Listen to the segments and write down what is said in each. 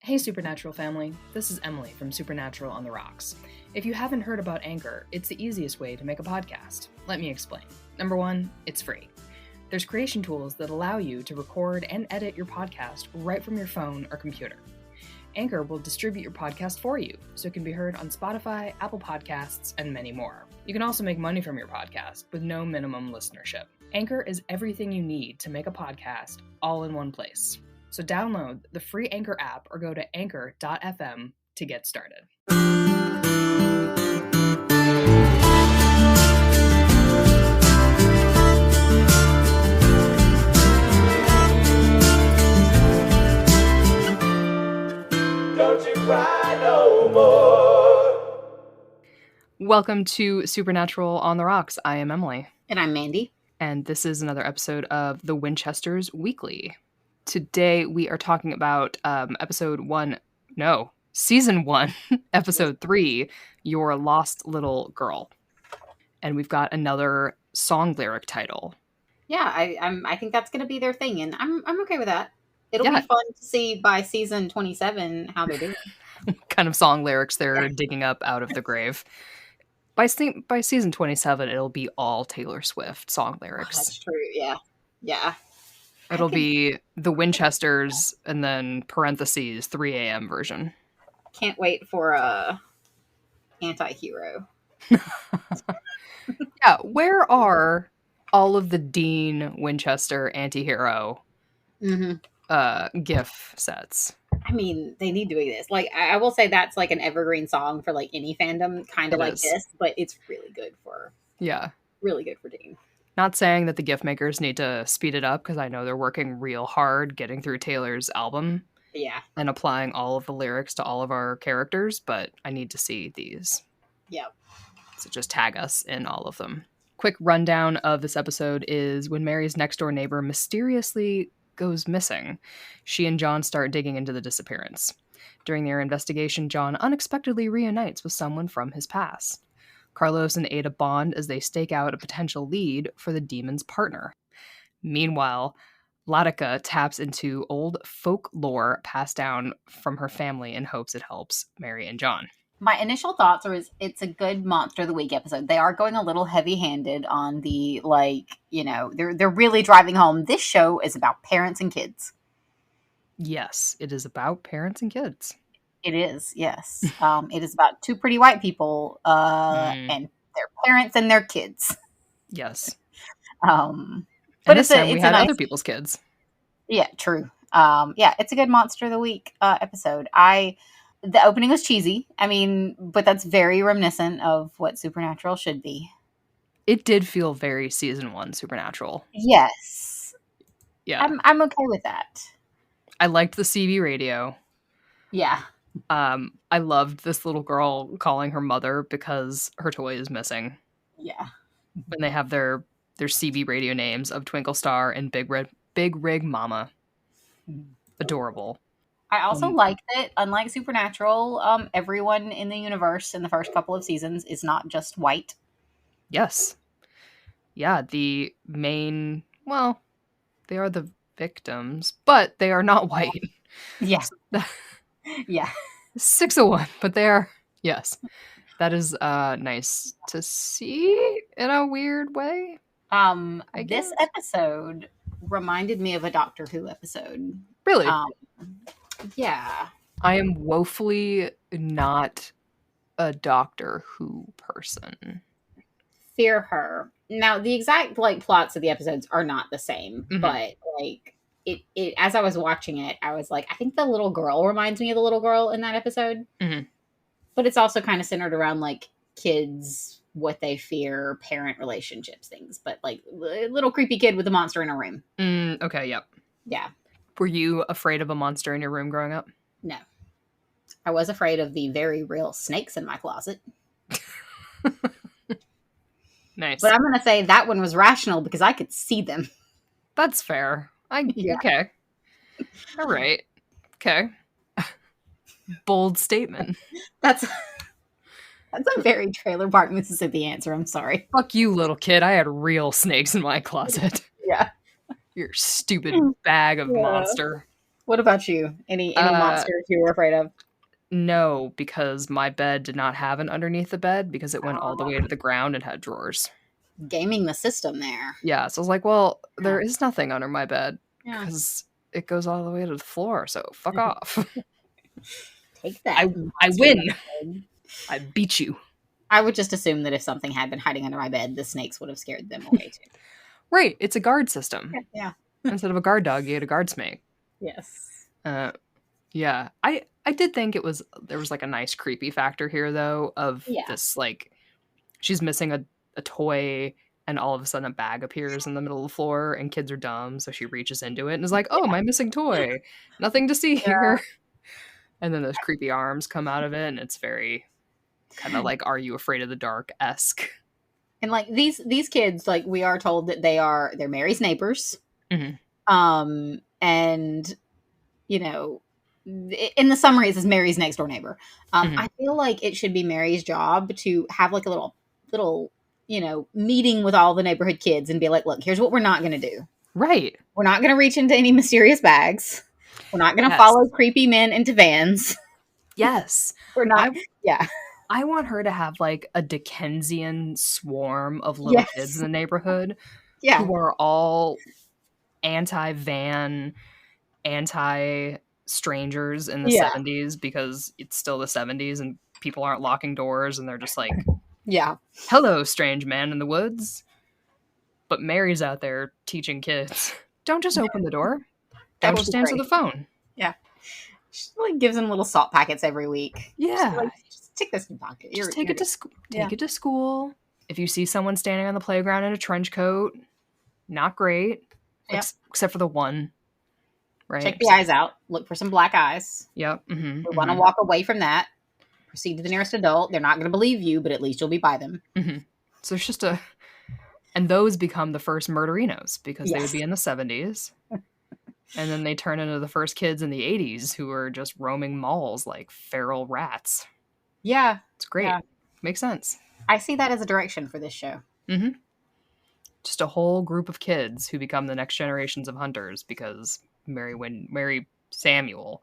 Hey Supernatural family, this is Emily from Supernatural on the Rocks. If you haven't heard about Anchor, it's the easiest way to make a podcast. Let me explain. Number one, it's free. There's creation tools that allow you to record and edit your podcast right from your phone or computer. Anchor will distribute your podcast for you, so it can be heard on Spotify, Apple Podcasts, and many more. You can also make money from your podcast with no minimum listenership. Anchor is everything you need to make a podcast all in one place. So download the free Anchor app or go to anchor.fm to get started. Don't you cry no more. Welcome to Supernatural on the Rocks. I am Emily. And I'm Mandy. And this is another episode of the Winchesters Weekly. Today we are talking about season 1, episode 3, Your Lost Little Girl. And we've got another song lyric title. Yeah, I think that's going to be their thing, and I'm okay with that. It'll be fun to see by season 27 how they're doing. Kind of song lyrics they're digging up out of the grave. By season 27, it'll be all Taylor Swift song lyrics. Oh, that's true, yeah. It'll be the Winchesters and then parentheses 3 a.m. version. Can't wait for a anti-hero. Yeah, where are all of the Dean Winchester anti-hero GIF sets? I mean, they need to do this. Like, I will say that's like an evergreen song for like any fandom, kind of like this, but it's really good for Dean. Not saying that the GIF makers need to speed it up, because I know they're working real hard getting through Taylor's album. Yeah. And applying all of the lyrics to all of our characters, but I need to see these. Yep. So just tag us in all of them. Quick rundown of this episode is when Mary's next door neighbor mysteriously goes missing, she and John start digging into the disappearance. During their investigation, John unexpectedly reunites with someone from his past. Carlos and Ada bond as they stake out a potential lead for the demon's partner. Meanwhile, Latika taps into old folklore passed down from her family in hopes it helps Mary and John. My initial thoughts are it's a good Monster of the Week episode. They are going a little heavy-handed on the, they're really driving home. This show is about parents and kids. Yes, it is about parents and kids. It is, yes. It is about two pretty white people and their parents and their kids. Yes. But this time we had other people's kids. Yeah, true. It's a good Monster of the Week episode. The opening was cheesy. I mean, but that's very reminiscent of what Supernatural should be. It did feel very season 1 Supernatural. Yes. Yeah. I'm okay with that. I liked the CB radio. Yeah. I loved this little girl calling her mother because her toy is missing. Yeah. When they have their CB radio names of Twinkle Star and Big Rig Mama. Adorable. I also like that, unlike Supernatural, everyone in the universe in the first couple of seasons is not just white. Yes. Yeah, the main, they are the victims, but they are not white. Yeah. Yeah. 601, but they are, yes. That is nice to see in a weird way. This episode reminded me of a Doctor Who episode. Really? Yeah. I am woefully not a Doctor Who person. Fear her. Now, the exact plots of the episodes are not the same, but it as I was watching it, I was like, I think the little girl reminds me of the little girl in that episode. Mm-hmm. But it's also kind of centered around kids, what they fear, parent relationships, things. But little creepy kid with a monster in her room. Okay, yep. Yeah. Were you afraid of a monster in your room growing up? No. I was afraid of the very real snakes in my closet. Nice. But I'm going to say that one was rational because I could see them. That's fair. Okay. All right. Okay. Bold statement. That's a very Trailer Park Mississippi answer. I'm sorry. Fuck you, little kid. I had real snakes in my closet. Yeah. Your stupid bag of monster. What about you? Any monsters you were afraid of? No, because my bed did not have an underneath the bed because it went all the way to the ground and had drawers. Gaming the system there. Yeah, so I was like, well, there is nothing under my bed Yeah. because it goes all the way to the floor, so fuck off. Take that. I win. I beat you. I would just assume that if something had been hiding under my bed, the snakes would have scared them away too. Right, it's a guard system. Yeah. Instead of a guard dog, you had a guard snake. Yes. Yeah. I did think there was like a nice creepy factor here though of this like she's missing a toy and all of a sudden a bag appears in the middle of the floor and kids are dumb, so she reaches into it and is like, oh, my missing toy. Nothing to see here. And then those creepy arms come out of it and it's very kind of like Are You Afraid of the Dark-esque. And like these kids, like we are told that they're Mary's neighbors. Mm-hmm. And you know, in the summary it says Mary's next door neighbor. I feel like it should be Mary's job to have like a little meeting with all the neighborhood kids and be like, look, here's what we're not going to do. Right. We're not going to reach into any mysterious bags. We're not going to follow creepy men into vans. Yes. We're not. I want her to have like a Dickensian swarm of little kids in the neighborhood who are all anti-van, anti-strangers in the 70s because it's still the 70s and people aren't locking doors and they're just like, hello, strange man in the woods. But Mary's out there teaching kids, don't just open the door. Don't just answer the phone. Yeah. She like gives them little salt packets every week. Yeah. Like, just take this in your pocket. Just take it to school. Take it to school. If you see someone standing on the playground in a trench coat, not great. Except for the one. Right. Check the eyes out. Look for some black eyes. Yep. Mm-hmm, we want to walk away from that. Proceed to the nearest adult. They're not going to believe you, but at least you'll be by them. Mm-hmm. So it's just and those become the first murderinos because they would be in the 70s. And then they turn into the first kids in the 80s who are just roaming malls like feral rats. Yeah. It's great. Yeah. Makes sense. I see that as a direction for this show. Mm-hmm. Just a whole group of kids who become the next generations of hunters because Mary Samuel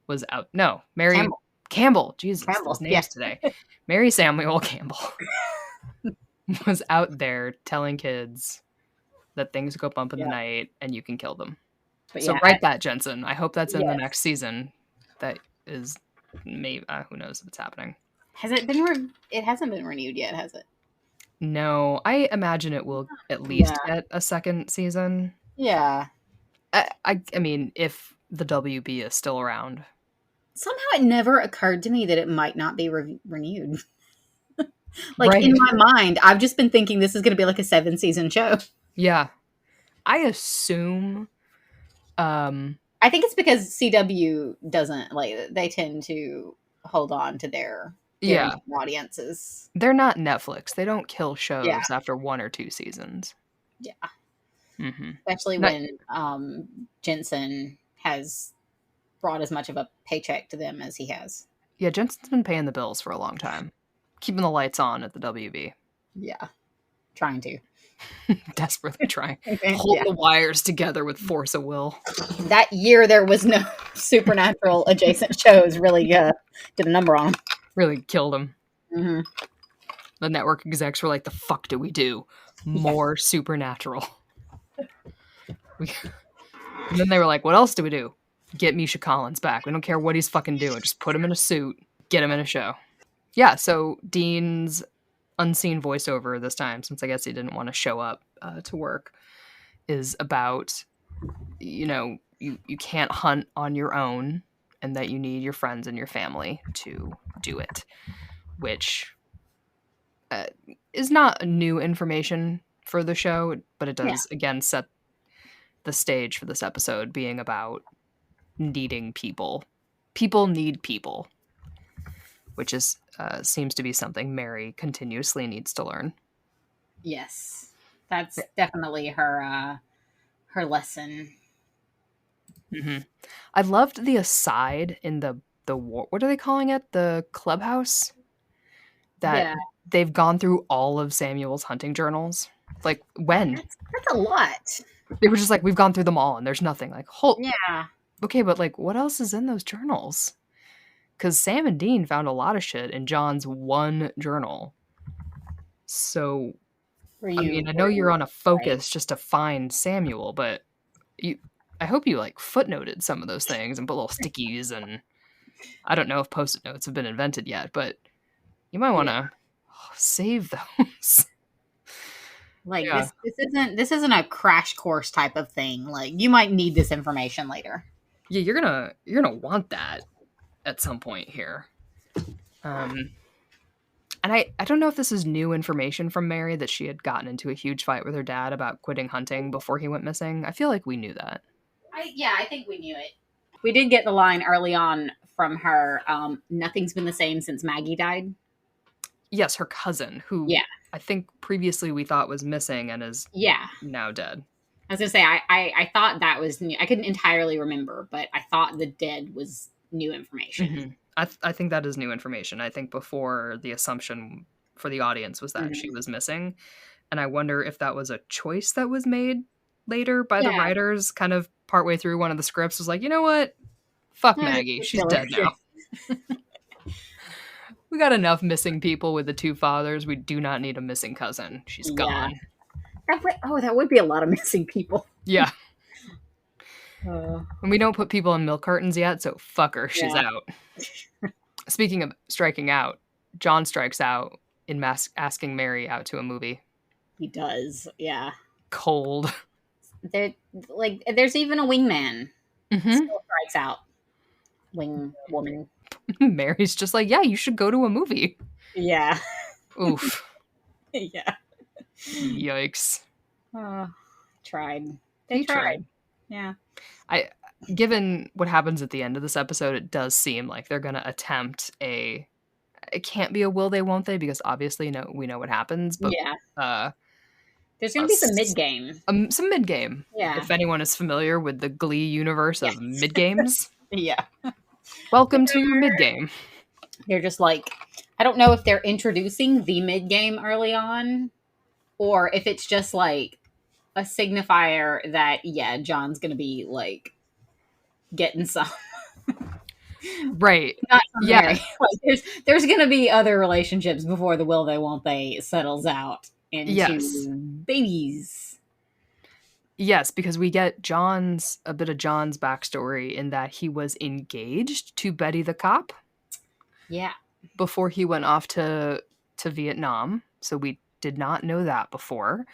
was out. No, Mary Campbell. Jesus, those names today. Mary Samuel Campbell was out there telling kids that things go bump in the night and you can kill them. But so write that, Jensen. I hope that's in the next season. That is, maybe who knows if it's happening. Has it been? It hasn't been renewed yet, has it? No, I imagine it will at least get a second season. Yeah. I mean, if the WB is still around. Somehow it never occurred to me that it might not be renewed. In my mind, I've just been thinking this is going to be like a 7-season show. Yeah. I assume. I think it's because CW doesn't they tend to hold on to their audiences. They're not Netflix. They don't kill shows after 1 or 2 seasons. Yeah. Mm-hmm. Especially when Jensen has brought as much of a paycheck to them as he has. Yeah, Jensen's been paying the bills for a long time. Keeping the lights on at the WB. Yeah. Trying to. Desperately trying. Hold the wires together with force of will. That year there was no supernatural adjacent shows really did a number on them. Really killed them. Mm-hmm. The network execs were like, the fuck do we do? More supernatural. And then they were like, what else do we do? Get Misha Collins back. We don't care what he's fucking doing. Just put him in a suit. Get him in a show. Yeah, so Dean's unseen voiceover this time, since I guess he didn't want to show up to work, is about, you can't hunt on your own and that you need your friends and your family to do it, which is not new information for the show, but it does, again, set the stage for this episode being about needing people. People need people, which is seems to be something Mary continuously needs to learn. Yes, that's definitely her lesson. Mm-hmm. I loved the aside in the what are they calling it? The clubhouse? That they've gone through all of Samuel's hunting journals. Like, when? That's a lot. They were just like, we've gone through them all and there's nothing. Like, Okay, but like, what else is in those journals? Because Sam and Dean found a lot of shit in John's one journal. So, I mean, I know you're on a right? focus just to find Samuel, but you, I hope you like footnoted some of those things and put little stickies, and I don't know if post-it notes have been invented yet, but you might want Yeah. to save those. Like Yeah. this isn't a crash course type of thing. Like you might need this information later. Yeah, you're gonna want that at some point here. Um, and I don't know if this is new information from Mary that she had gotten into a huge fight with her dad about quitting hunting before he went missing. I feel like we knew that. I think we knew it. We did get the line early on from her. Nothing's been the same since Maggie died. Yes, her cousin, who Yeah. I think previously we thought was missing and is Yeah. now dead. I was gonna say I thought that was new. I couldn't entirely remember, but I thought the dead was new information. Mm-hmm. I think that is new information. I think before the assumption for the audience was that she was missing. And I wonder if that was a choice that was made later by the writers, kind of partway through one of the scripts was like, you know what? Fuck Maggie. She's dead now. We got enough missing people with the two fathers. We do not need a missing cousin. She's gone. That would be a lot of missing people. Yeah. And we don't put people in milk cartons yet, so fuck her. She's out. Speaking of striking out, John strikes out in asking Mary out to a movie. He does, yeah. Cold. There's even a wingman. Mm-hmm. Still strikes out. Wing woman. Mary's just like, yeah, you should go to a movie. Yeah. Oof. Yeah. Yikes. Tried. They tried. Yeah. Given what happens at the end of this episode, it does seem like they're going to attempt it can't be a will they, won't they, because obviously we know what happens, but there's going to be some mid-game. Some mid-game. Yeah. If anyone is familiar with the Glee universe of mid-games. Yeah. Welcome to your mid-game. They're just like, I don't know if they're introducing the mid-game early on, or if it's just like a signifier that, John's going to be like getting some. Right. Like, there's going to be other relationships before the will they, won't they settles out into babies. Yes, because we get a bit of John's backstory in that he was engaged to Betty the cop. Yeah. Before he went off to Vietnam. So we did not know that before.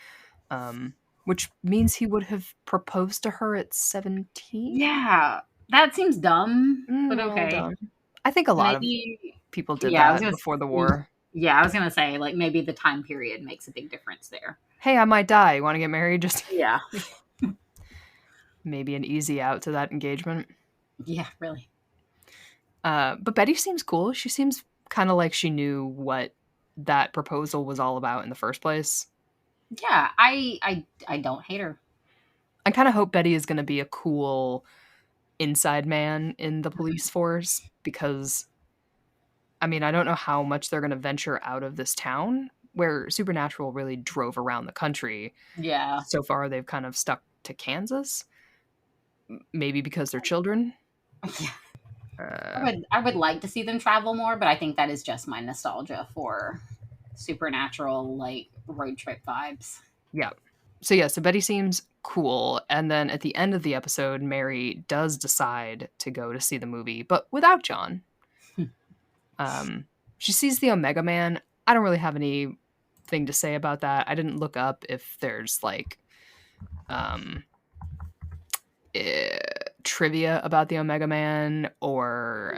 Which means he would have proposed to her at 17? Yeah. That seems dumb, but okay. Dumb. I think a lot of people did that before the war. Yeah, I was going to say, like, maybe the time period makes a big difference there. Hey, I might die. You want to get married? Just yeah. Maybe an easy out to that engagement. Yeah, really. But Betty seems cool. She seems kind of like she knew what that proposal was all about in the first place. Yeah, I don't hate her. I kind of hope Betty is going to be a cool inside man in the police force, because I mean, I don't know how much they're going to venture out of this town where Supernatural really drove around the country. Yeah. So far, they've kind of stuck to Kansas. Maybe because they're children. Yeah. I would like to see them travel more, but I think that is just my nostalgia for Supernatural, like, road trip vibes. Yeah. So Betty seems cool. And then at the end of the episode, Mary does decide to go to see the movie, but without John. She sees the Omega Man. I don't really have anything to say about that. I didn't look up if there's like trivia about the Omega Man or...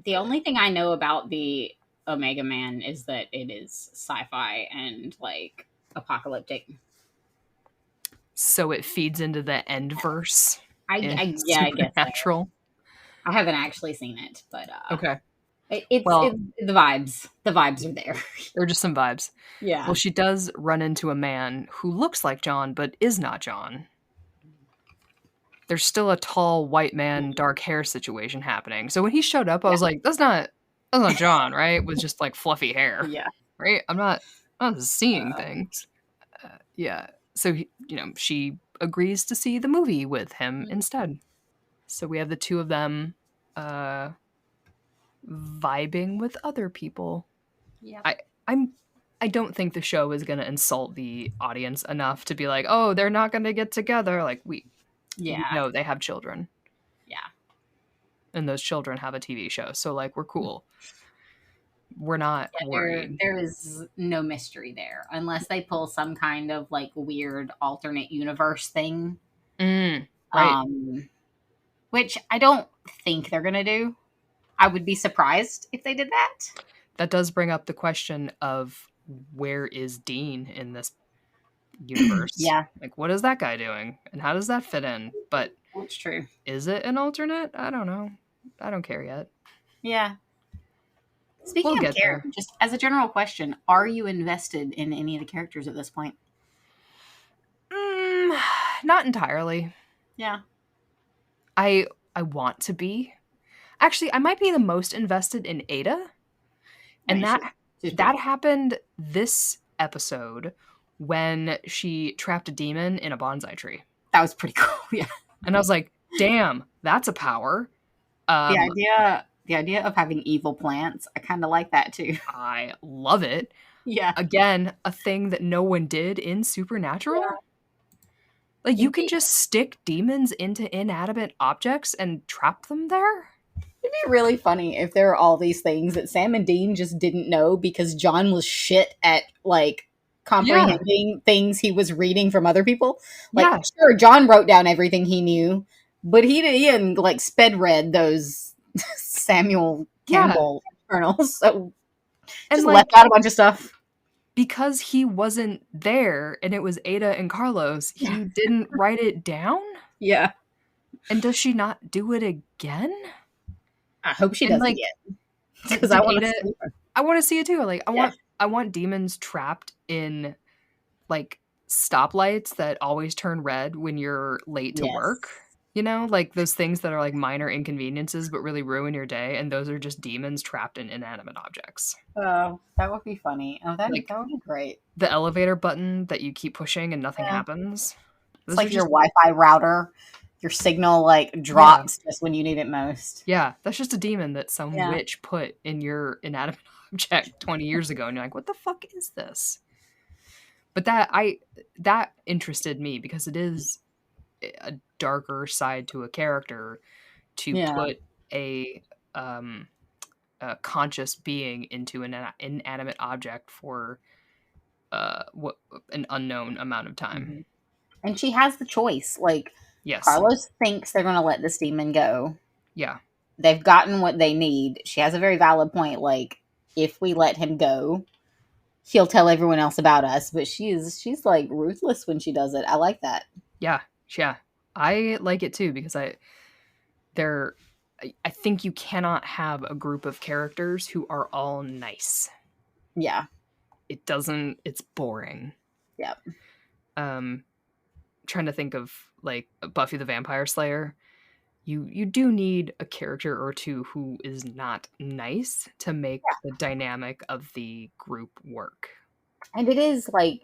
The only thing I know about the Omega Man is that it is sci-fi and like apocalyptic. So it feeds into the end verse. I guess so. I haven't actually seen it, but okay. It's the vibes. The vibes are there. They're just some vibes. Yeah. Well, she does run into a man who looks like John, but is not John. There's still a tall white man, dark hair situation happening. So when he showed up, I was like, that's not John, right? With just like fluffy hair. Yeah. Right? I'm not seeing things. Yeah. So, she agrees to see the movie with him instead. So we have the two of them vibing with other people. Yeah. I don't think the show is going to insult the audience enough to be like, oh, they're not going to get together. Like, we know they have children. Yeah. And those children have a TV show. So, like, we're cool. We're not worried. There is no mystery there. Unless they pull some kind of, like, weird alternate universe thing. Right. Which I don't think they're going to do. I would be surprised if they did that. That does bring up the question of where is Dean in this universe? Yeah. Like, what is that guy doing? And how does that fit in? But that's true. Is it an alternate? I don't know. I don't care yet. Yeah. Speaking of characters, just as a general question, are you invested in any of the characters at this point? Not entirely. Yeah. I want to be. Actually, I might be the most invested in Ada. And that happened this episode when she trapped a demon in a bonsai tree. That was pretty cool, yeah. And I was like, damn, that's a power. The idea of having evil plants, I kind of like that too. I love it. Yeah. Again, a thing that no one did in Supernatural. Yeah. Like, you can just stick demons into inanimate objects and trap them there? It'd be really funny if there are all these things that Sam and Dean just didn't know because John was shit at, like, comprehending things he was reading from other people. Like, sure, John wrote down everything he knew, but he didn't, like, sped read those Samuel Campbell journals, so just left out a bunch of stuff. Because he wasn't there and it was Ada and Carlos, he didn't write it down? Yeah. And does she not do it again? I hope she does it again. Because I want to see her. I want to see it too. Like, I want demons trapped in, like, stoplights that always turn red when you're late to work. You know, like those things that are like minor inconveniences but really ruin your day, and those are just demons trapped in inanimate objects. Oh, that would be funny. Oh, that would be great. The elevator button that you keep pushing and nothing happens. It's like your Wi-Fi router. Your signal, like, drops just when you need it most. Yeah, that's just a demon that some witch put in your inanimate object 20 years ago, and you're like, what the fuck is this? But that interested me because it is a darker side to a character to put a conscious being into an inanimate object for an unknown amount of time. Mm-hmm. And she has the choice. Like, Carlos thinks they're going to let this demon go. Yeah. They've gotten what they need. She has a very valid point. Like, if we let him go, he'll tell everyone else about us. But she's like ruthless when she does it. I like that. Yeah. Yeah. I like it too because I think you cannot have a group of characters who are all nice. Yeah. It's boring. Yeah. Trying to think of, like, Buffy the Vampire Slayer. You do need a character or two who is not nice to make the dynamic of the group work. And it is like,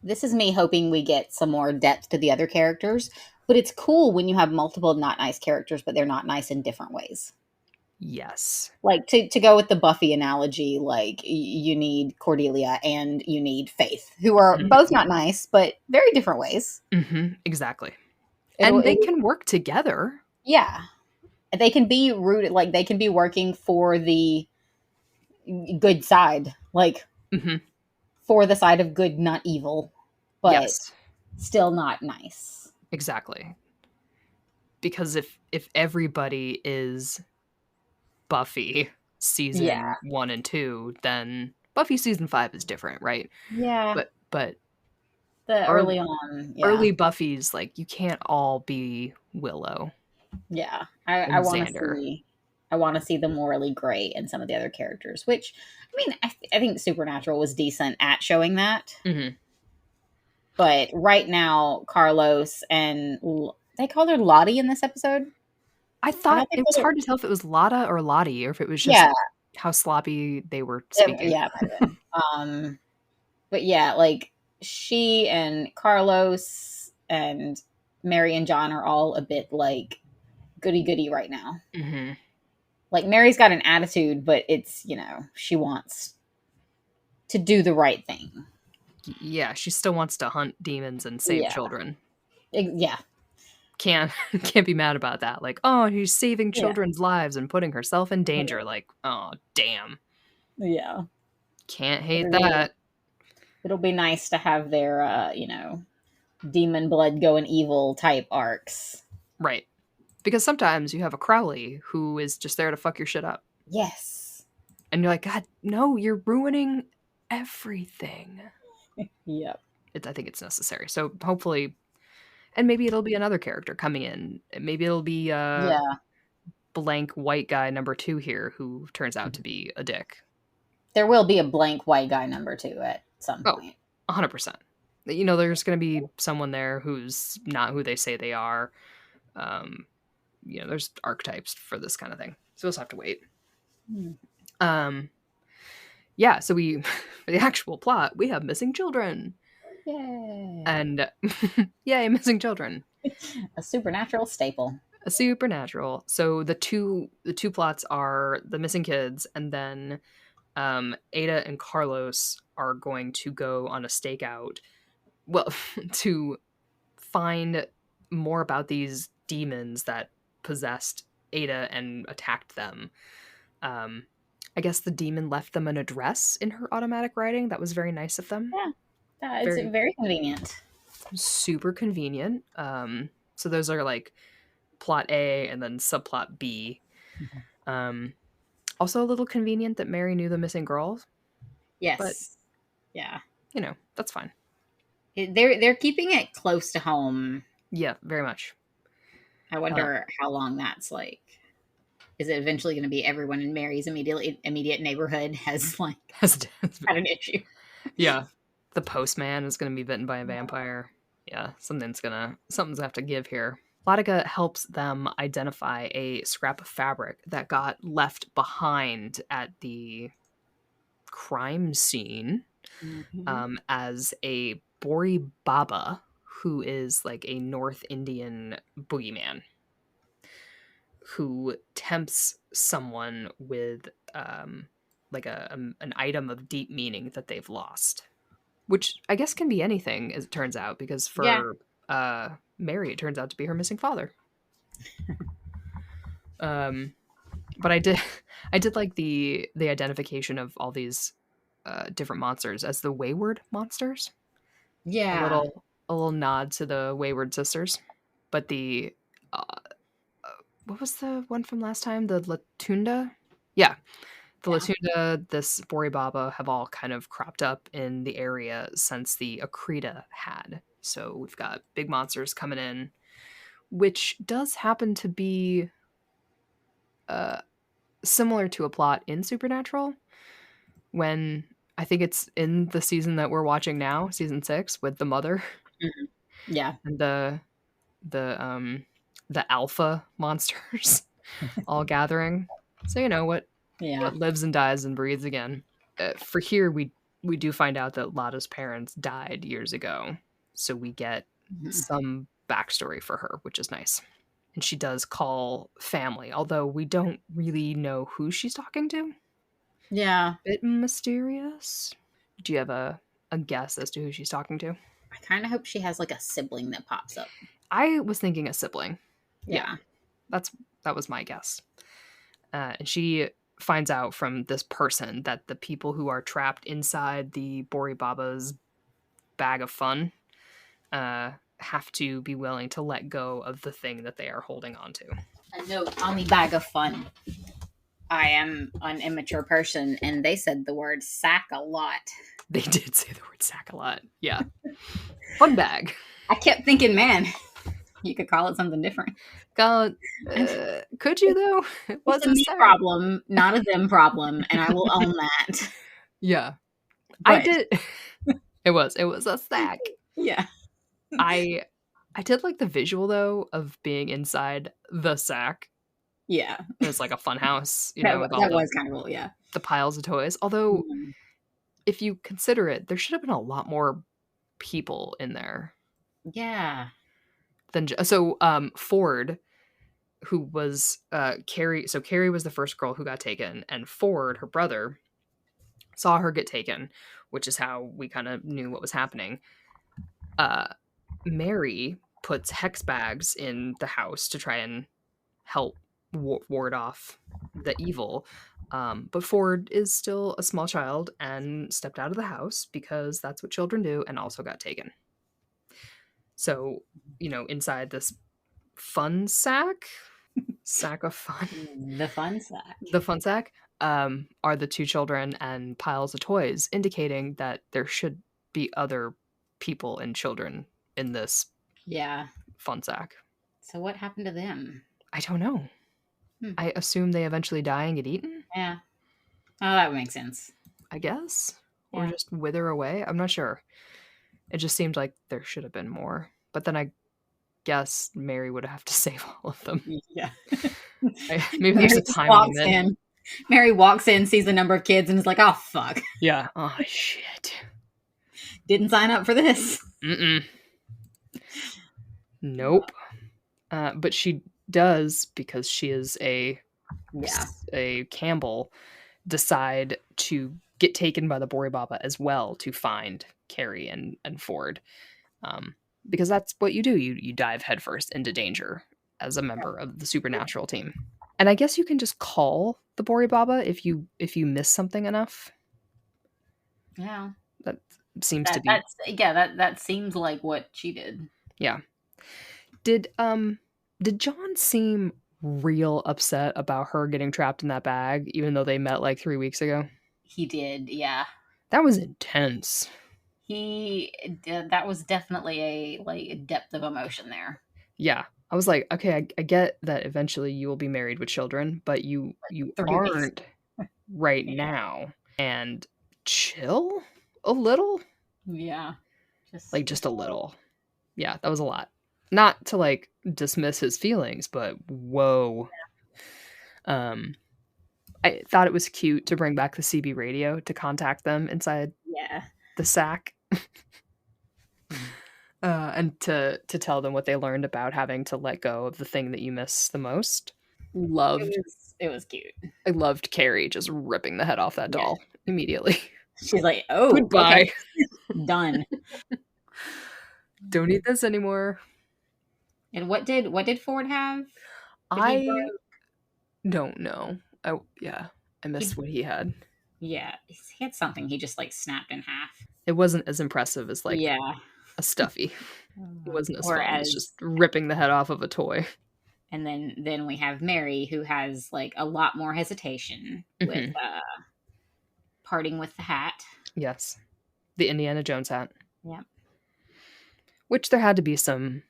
this is me hoping we get some more depth to the other characters, but it's cool when you have multiple not nice characters, but they're not nice in different ways. Yes. Like, to go with the Buffy analogy, like, you need Cordelia and you need Faith, who are both not nice, but very different ways. Mm-hmm. Exactly. And they can work together. Yeah. They can be rooted, like, they can be working for the good side. Like, for the side of good, not evil. But still not nice. Exactly. Because if everybody is Buffy season 1 and 2, then Buffy season 5 is different, right? Yeah. But the early on, early Buffy's, like, you can't all be Willow. Yeah. I want to see the morally gray in some of the other characters, which, I mean, I think Supernatural was decent at showing that. Mm-hmm. But right now, Carlos and they called her Lottie in this episode. I thought it was hard to tell if it was Lotta or Lottie, or if it was just how sloppy they were speaking. Yeah. But yeah, like, she and Carlos and Mary and John are all a bit, like, goody right now. Mm-hmm. Like, Mary's got an attitude, but it's, she wants to do the right thing. Yeah, she still wants to hunt demons and save Yeah. children. Yeah. Can't be mad about that. Like, oh, she's saving children's lives and putting herself in danger. Like, oh, damn. Yeah. Can't hate that. It'll be nice to have their, demon blood going evil type arcs. Right. Because sometimes you have a Crowley who is just there to fuck your shit up. Yes. And you're like, God, no, you're ruining everything. Yep. I think it's necessary. So hopefully, and maybe it'll be another character coming in. Maybe it'll be blank white guy number 2 here who turns out to be a dick. There will be a blank white guy number 2 at some point. 100%. There's going to be someone there who's not who they say they are. There's archetypes for this kind of thing. So we'll just have to wait. Yeah, so for the actual plot, we have missing children. Yay. And yay, missing children. A supernatural staple. A supernatural. So the two plots are the missing kids, and then Ada and Carlos are going to go on a stakeout. Well, to find more about these demons that possessed Ada and attacked them. I guess the demon left them an address in her automatic writing. That was very nice of them. Yeah, it's very convenient. Super convenient. So those are like plot A and then subplot B. Also a little convenient that Mary knew the missing girls. Yes. But, yeah. That's fine. They're keeping it close to home. Yeah, very much. I wonder how long that's like. Is it eventually going to be everyone in Mary's immediate neighborhood has had an issue? Yeah. The postman is going to be bitten by a vampire. Yeah, something's gonna have to give here. Latika helps them identify a scrap of fabric that got left behind at the crime scene as a Bori Baba, who is like a North Indian boogeyman who tempts someone with like an item of deep meaning that they've lost, which I guess can be anything, as it turns out, because for Mary, it turns out to be her missing father. But I did like the identification of all these different monsters as the Wayward monsters. Yeah, a little nod to the Wayward sisters. But the what was the one from last time? The Latunda? Yeah. The Latunda, this Bori Baba have all kind of cropped up in the area since the Akrita had. So we've got big monsters coming in, which does happen to be similar to a plot in Supernatural, when I think it's in the season that we're watching now, season 6, with the mother. Mm-hmm. Yeah. And the alpha monsters all gathering. So what lives and dies and breathes again. For here, we do find out that Lada's parents died years ago, so we get some backstory for her, which is nice. And she does call family, although we don't really know who she's talking to. Yeah. Bit mysterious. Do you have a guess as to who she's talking to? I kind of hope she has like a sibling that pops up. I was thinking a sibling. Yeah. That was my guess. And she finds out from this person that the people who are trapped inside the Bori Baba's bag of fun have to be willing to let go of the thing that they are holding on to. A note on the bag of fun. I am an immature person, and they said the word sack a lot. They did say the word sack a lot. Yeah. Fun bag. I kept thinking, man, you could call it something different. Could you, though? It was a me problem, not a them problem, and I will own that. Yeah. But I did. It was a sack. Yeah. I did like the visual, though, of being inside the sack. Yeah. It was like a fun house, that was kind of cool, yeah. The piles of toys. Although, if you consider it, there should have been a lot more people in there. Yeah. So Ford, who was Carrie. So Carrie was the first girl who got taken, and Ford, her brother, saw her get taken, which is how we kind of knew what was happening. Mary puts hex bags in the house to try and help ward off the evil. But Ford is still a small child and stepped out of the house because that's what children do, and also got taken. So, inside this fun sack of fun, The fun sack. the fun sack, are the two children and piles of toys, indicating that there should be other people and children in this fun sack. So what happened to them? I don't know. I assume they eventually die and get eaten? Yeah. Oh, that would make sense. I guess. Or just wither away? I'm not sure. It just seemed like there should have been more. But then I guess Mary would have to save all of them. Yeah. Maybe there's a time limit. Mary walks in, sees the number of kids, and is like, oh, fuck. Yeah. Oh, shit. Didn't sign up for this. Mm-mm. Nope. But she does, because she is a Campbell, decide to get taken by the Bori Baba as well to find Carrie and Ford. Because that's what you do. You dive headfirst into danger as a member of the supernatural team. And I guess you can just call the Bori Baba if you miss something enough. Yeah. That seems to be... That seems like what she did. Yeah. Did John seem real upset about her getting trapped in that bag, even though they met like 3 weeks ago? He did, yeah. That was intense. That was definitely a depth of emotion there. Yeah. I was like, okay, I get that eventually you will be married with children, but you aren't right now. And chill a little. Yeah. Just a little. Yeah, that was a lot. Not to like dismiss his feelings, but whoa. I thought it was cute to bring back the CB radio to contact them inside the sack. And to tell them what they learned about having to let go of the thing that you miss the most. It was cute. I loved Carrie just ripping the head off that doll immediately. She's like, oh, goodbye. Okay. Done. Don't need this anymore. And what did Ford have? I don't know. I missed what he had. Yeah, he had something he just like snapped in half. It wasn't as impressive as like a stuffy. It wasn't as fun as just ripping the head off of a toy. And then we have Mary, who has like a lot more hesitation with parting with the hat. Yes, the Indiana Jones hat. Yeah, which there had to be some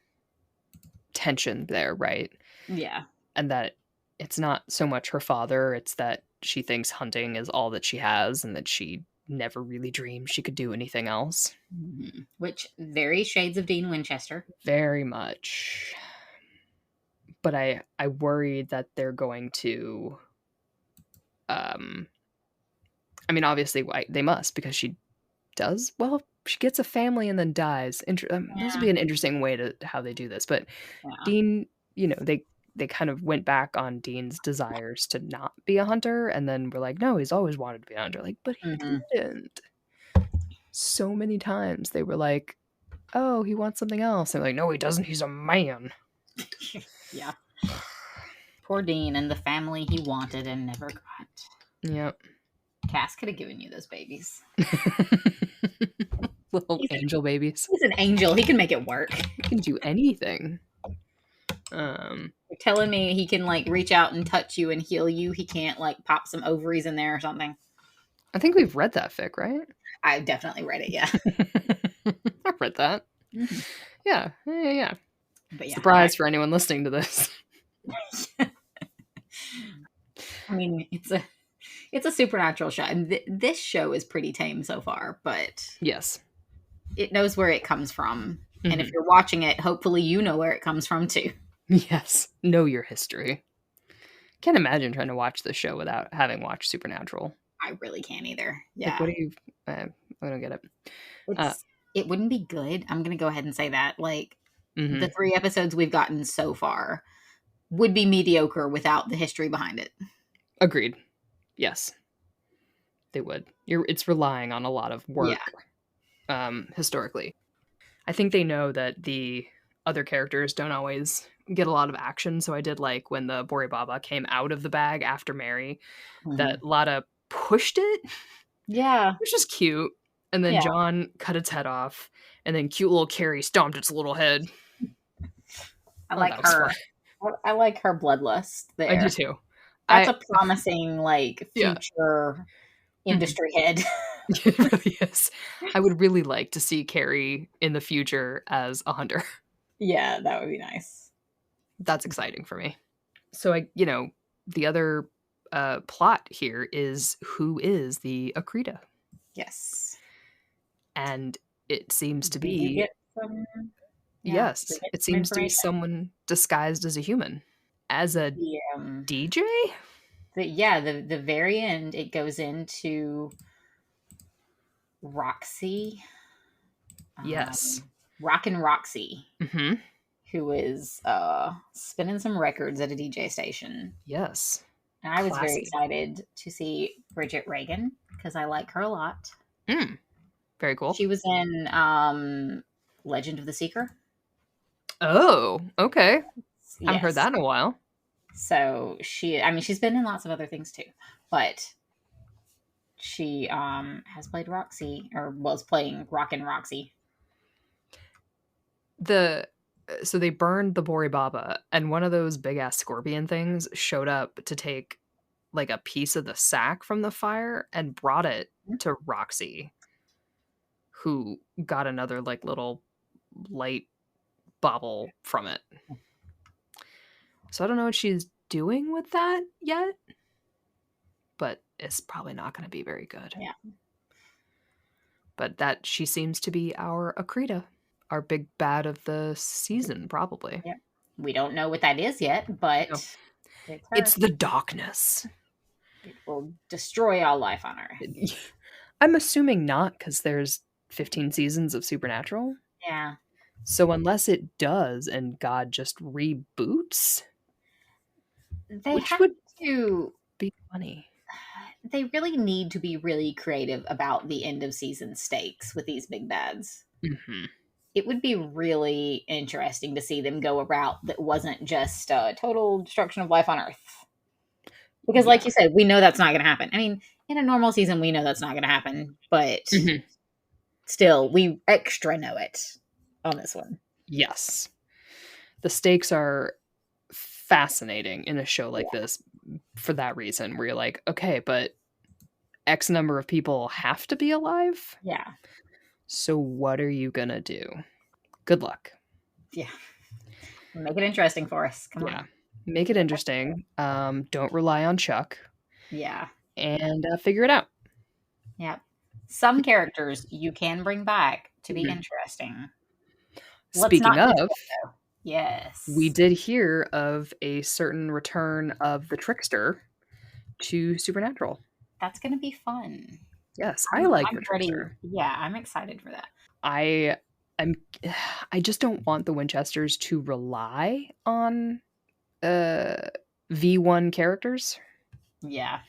tension there, right? Yeah, and that it's not so much her father; it's that she thinks hunting is all that she has, and that she never really dreamed she could do anything else. Mm-hmm. Which very shades of Dean Winchester. Very much. But I worry that they're going to I mean, obviously they must, because she does. Well, she gets a family and then dies. This would be an interesting way to how they do this. But Dean, they kind of went back on Dean's desires to not be a hunter, and then we're like, no, he's always wanted to be a hunter. Like, but he didn't. So many times they were like, oh, he wants something else. And they're like, no, he doesn't. He's a man. Yeah. Poor Dean and the family he wanted and never got. Yep. Cass could have given you those babies. Little angel babies. He's an angel. He can make it work. He can do anything. You're telling me he can like reach out and touch you and heal you? He can't like pop some ovaries in there or something? I think we've read that fic, right? I definitely read it, yeah. I've read that. Mm-hmm. Yeah. But yeah, surprise for anyone listening to this. I mean, it's a supernatural show, and this show is pretty tame so far, but yes, it knows where it comes from. And if you're watching it, hopefully you know where it comes from too. Yes, know your history. Can't imagine trying to watch this show without having watched Supernatural. I really can't either. Yeah. Like, what do you... I don't get it. It wouldn't be good. I'm going to go ahead and say that. Like, the 3 episodes we've gotten so far, would be mediocre without the history behind it. Agreed. Yes. They would. It's relying on a lot of work historically. I think they know that the other characters don't always get a lot of action, so I did like when the Bori Baba came out of the bag after Mary, that Lada pushed it. Yeah. Which is cute. And then John cut its head off, and then cute little Carrie stomped its little head. I like her. I like her bloodlust there. I do too. That's a promising, like, future industry head. It really is. I would really like to see Carrie in the future as a hunter. Yeah, that would be nice. That's exciting for me. So the other plot here is who is the Akrita? Yes. And it seems to be it seems to be someone disguised as a human. As a DJ? The very end, it goes into Roxy. Yes. Rockin' Roxy. Mm-hmm. Who is spinning some records at a DJ station. Yes. And I was very excited to see Bridget Regan because I like her a lot. Very cool. She was in Legend of the Seeker. Oh, okay. Yes. I haven't heard that in a while. So she's been in lots of other things too, but she has played Roxy, or was playing Rockin' Roxy. So they burned the Bori Baba, and one of those big ass scorpion things showed up to take like a piece of the sack from the fire and brought it to Roxy, who got another like little light bauble from it. So I don't know what she's doing with that yet, but it's probably not going to be very good. Yeah. But that she seems to be our Akrita, our big bad of the season, probably. Yeah. We don't know what that is yet, but it's the darkness. It will destroy all life on Earth. I'm assuming not, because there's 15 seasons of Supernatural. Yeah. So unless it does and God just reboots, which would be funny. They really need to be really creative about the end of season stakes with these big bads. Mm-hmm. It would be really interesting to see them go a route that wasn't just total destruction of life on Earth. Because like you said, we know that's not going to happen. I mean, in a normal season, we know that's not going to happen. But still, we extra know it on this one. Yes. The stakes are fascinating in a show like this for that reason, where you're like, okay, but X number of people have to be alive? Yeah. So what are you going to do? Good luck. Yeah. Make it interesting for us. Come on. Make it interesting. Don't rely on Chuck. Yeah. And figure it out. Yeah. Some characters you can bring back to be interesting. Speaking of, yes, we did hear of a certain return of the Trickster to Supernatural. That's going to be fun. Yes, I like the Trickster. Yeah, I'm excited for that. I just don't want the Winchesters to rely on V1 characters. Yeah.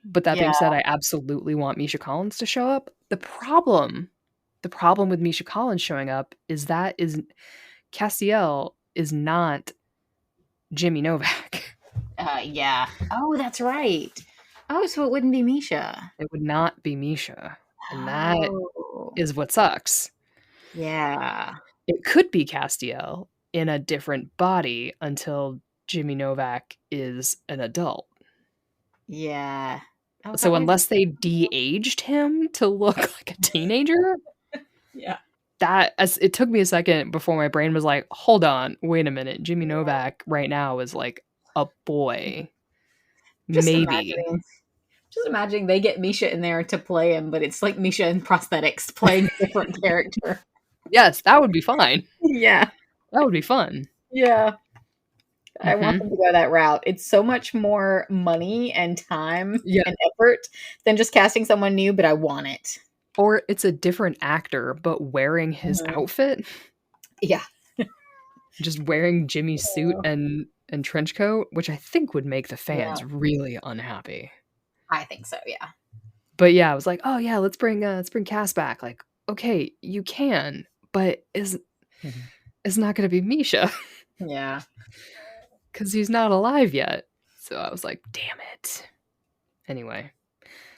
But that being said, I absolutely want Misha Collins to show up. The problem with Misha Collins showing up is Castiel is not Jimmy Novak. Yeah. Oh, that's right. Oh, so it wouldn't be Misha. It would not be Misha. And that is what sucks. Yeah. It could be Castiel in a different body until Jimmy Novak is an adult. Yeah. Oh, so unless they de-aged him to look like a teenager, it took me a second before my brain was like, hold on, wait a minute. Jimmy Novak right now is like a boy. Just imagine they get Misha in there to play him, but it's like Misha in prosthetics playing a different character. Yes, that would be fine. Yeah. That would be fun. Yeah. I want them to go that route. It's so much more money and time and effort than just casting someone new, but I want it. Or it's a different actor, but wearing his outfit. Yeah. Just wearing Jimmy's suit and and trench coat, which I think would make the fans really unhappy. I think so, yeah. But yeah, I was like, oh yeah, let's bring Cass back. Like, okay, you can, but it's not going to be Misha. Yeah. Because he's not alive yet. So I was like, damn it. Anyway.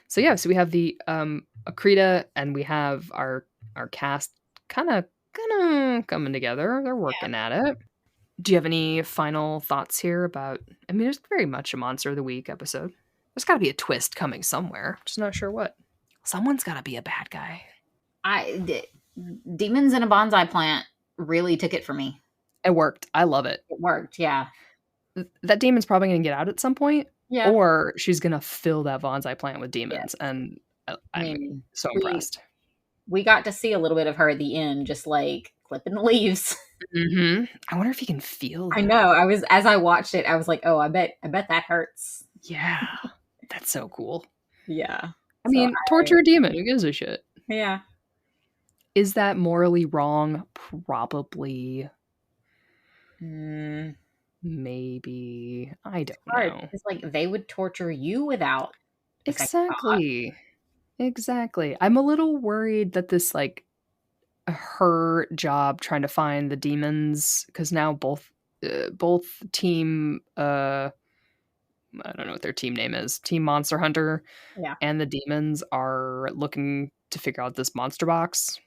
So yeah, so we have the Akrita, and we have our cast kind of coming together. They're working at it. Do you have any final thoughts here about, I mean, it's very much a Monster of the Week episode. There's got to be a twist coming somewhere. Just not sure what. Someone's got to be a bad guy. Demons in a bonsai plant really took it for me. It worked. I love it. It worked, yeah. That demon's probably going to get out at some point. Yeah. Or she's going to fill that bonsai plant with demons. Yeah. And I'm so impressed. We got to see a little bit of her at the end, just like clipping the leaves. Mm-hmm. I wonder if you can feel that. I know. As I watched it, I was like, oh, I bet that hurts. Yeah. That's so cool. Yeah. I mean, torture a demon. Who gives a shit? Yeah. Is that morally wrong? Probably. Maybe. I don't know. It's like they would torture you without. Exactly. I'm a little worried that this, like, her job trying to find the demons, because now both team I don't know what their team name is, Team Monster Hunter, and the demons are looking to figure out this monster box.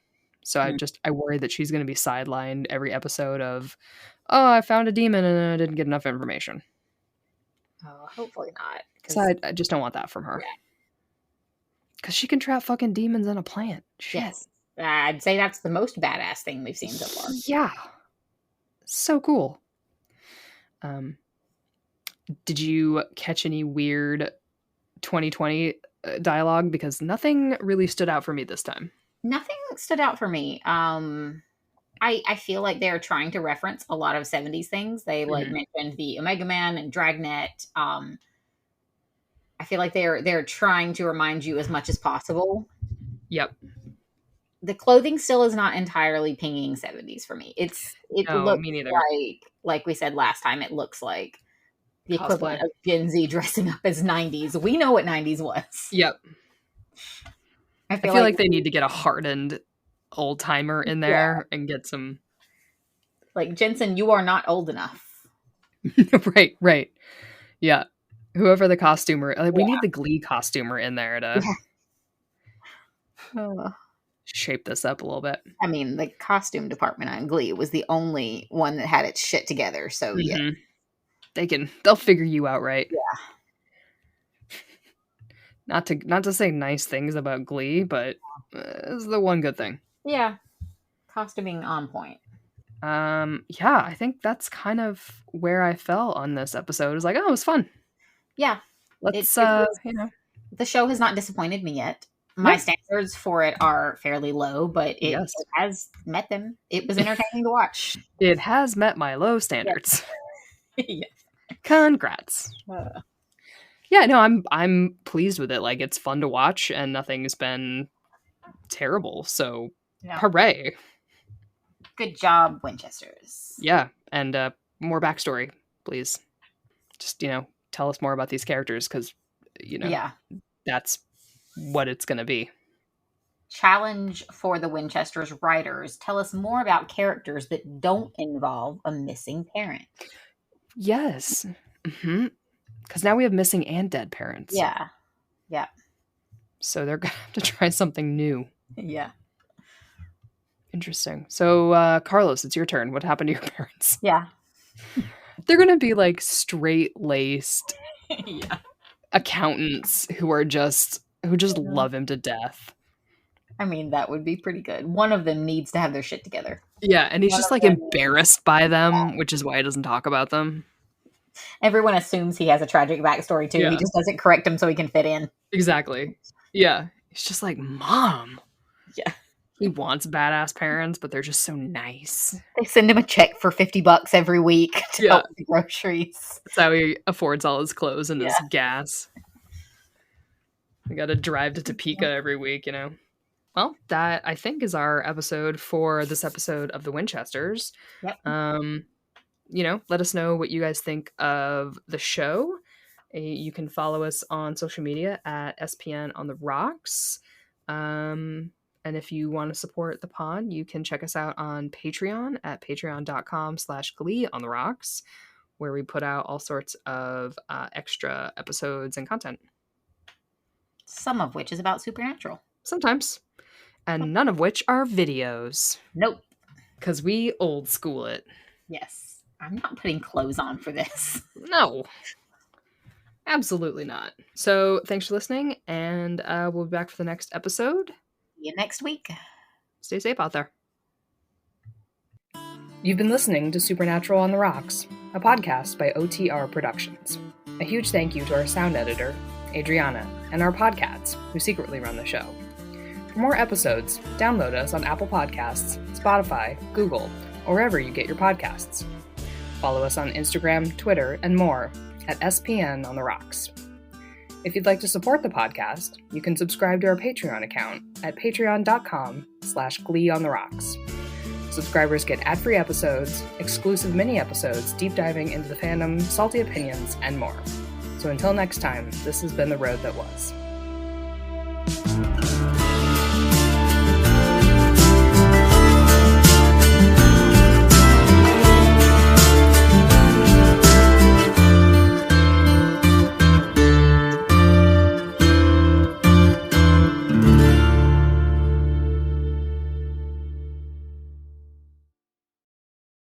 So I worry that she's going to be sidelined every episode of, oh, I found a demon and I didn't get enough information. Oh, hopefully not. So I just don't want that from her. Because she can trap fucking demons in a plant. Shit. Yes. I'd say that's the most badass thing we've seen so far. Yeah. So cool. Did you catch any weird 2020 dialogue? Because nothing really stood out for me this time. Nothing stood out for me. I feel like they're trying to reference a lot of 70s things. They mentioned the Omega Man and Dragnet. I feel like they're trying to remind you as much as possible. Yep. The clothing still is not entirely pinging 70s for me. It looks me neither. like we said last time, it looks like the equivalent of Gen Z dressing up as 90s. We know what 90s was. Yep. I feel like they need to get a hardened old timer in there and get some. Like, Jensen, you are not old enough. Right. Yeah. Whoever the costumer, we need the Glee costumer in there to shape this up a little bit. I mean, the costume department on Glee was the only one that had its shit together. So yeah, they'll figure you out, right? Yeah. Not to say nice things about Glee, but it's the one good thing. Yeah, costuming on point. Yeah, I think that's kind of where I fell on this episode. It was like, oh, it was fun. Yeah, let's the show has not disappointed me yet. My standards for it are fairly low, but it has met them. It was entertaining to watch. It has met my low standards. Yes. Congrats. Yeah, no, I'm pleased with it. Like, it's fun to watch, and nothing's been terrible. So, hooray! Good job, Winchesters. Yeah, and more backstory, please. Just tell us more about these characters, because that's what it's going to be. Challenge for the Winchesters writers. Tell us more about characters that don't involve a missing parent. Yes. Because now we have missing and dead parents. Yeah. So they're going to have to try something new. Yeah. Interesting. So, Carlos, it's your turn. What happened to your parents? Yeah. They're going to be like straight-laced accountants who just love him to death. I mean, that would be pretty good. One of them needs to have their shit together. Yeah, and he's just like embarrassed by them, which is why he doesn't talk about them. Everyone assumes he has a tragic backstory too. Yeah. He just doesn't correct him so he can fit in. Exactly. Yeah. He's just like, Mom. Yeah. He wants badass parents, but they're just so nice. They send him a check for $50 every week to help with the groceries. That's how he affords all his clothes and his gas. We got to drive to Topeka every week, Well, that, I think, is our episode for this episode of the Winchesters. Yep. let us know what you guys think of the show. You can follow us on social media at SPN on the Rocks. And if you want to support the pod, you can check us out on Patreon at patreon.com/Glee on the Rocks, where we put out all sorts of extra episodes and content. Some of which is about Supernatural. Sometimes. And none of which are videos. Nope. Because we old school it. Yes. I'm not putting clothes on for this. No. Absolutely not. So thanks for listening, and we'll be back for the next episode. See you next week. Stay safe out there. You've been listening to Supernatural on the Rocks, a podcast by OTR Productions. A huge thank you to our sound editor, Adriana, and our podcats, who secretly run the show. For more episodes, download us on Apple Podcasts, Spotify, Google, or wherever you get your podcasts. Follow us on Instagram, Twitter, and more at SPN on the Rocks. If you'd like to support the podcast, you can subscribe to our Patreon account at patreon.com/Glee on the Rocks. Subscribers get ad-free episodes, exclusive mini-episodes deep diving into the fandom, salty opinions, and more. So until next time, this has been The Road That Was.